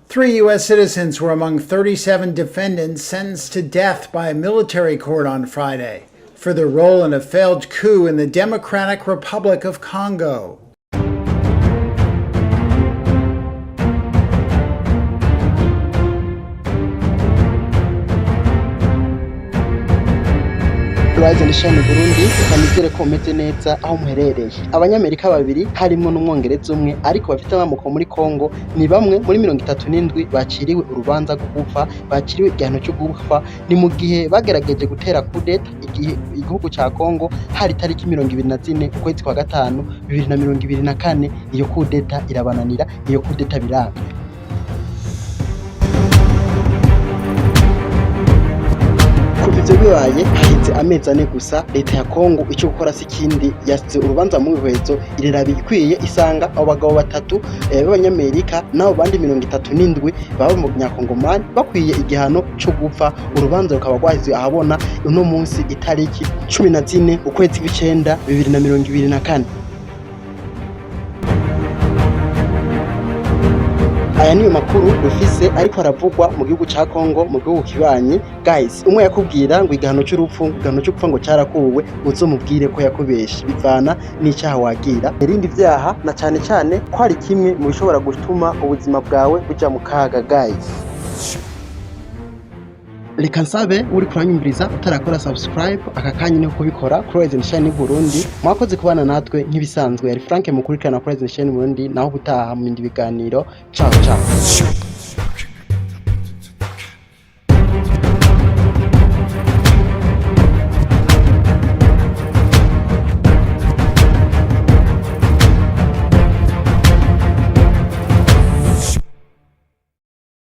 3 U.S. citizens were among 37 defendants sentenced to death by a military court on Friday for their role in a failed coup in the Democratic Republic of Congo. Ishani Burundi kanizere ko meze neza aho muherereye. Abanyamerika babiri harimo n'umwongereza umwe ariko bafite amamuko muri Congo ni bamwe muri 37 baciriwe urubanza gupfa, baciriwe igihano cyo gupfa ni mu gihe bagerageje gutera kudeta igihugu ca Congo hari tariki 24 ukwezi kwa gatanu 2024 iyo kudeta irabananira, iyo kudeta biranga. Ivyo bibaye haheze amezi ane gusa leta ya Congo icyo gukora sikindi yasize urubanza mu bihwezo irerabi ikwiye isanga abo bagabo batatu b'abanyamerika nabo bandi 37 baba mu nyakongomani bakwiye igihano cyo gupfa. Urubanza rukaba rwahize ahabona uno munsi itariki 14 ukwezi kw'icenda 2024. Aya niyo makuru dufise ariko aravugwa mu gihugu ca Congo mu gihugu kibanyi. Guys, umwe yakubwira ngo igihano cy'urupfu, igihano cyo gupfa ngo cyarakuwe, uzomubwire ko yakubeshe bivana n'icyaha wagira. Irindi vyaha na cyane cyane ko ari kimwe mu bishobora gutuma ubuzima bwawe buja mu kaga. Guys, reka nsabe uri kuranyumviriza utarakora subscribe aka kanya ni kubikora. Kuri Ishani Burundi mwakoze kubana natwe nk'ibisanzwe. Yari Frank mukurikirana Kuri Ishani Burundi naho gutaha mu bindi biganiro. Ciao ciao.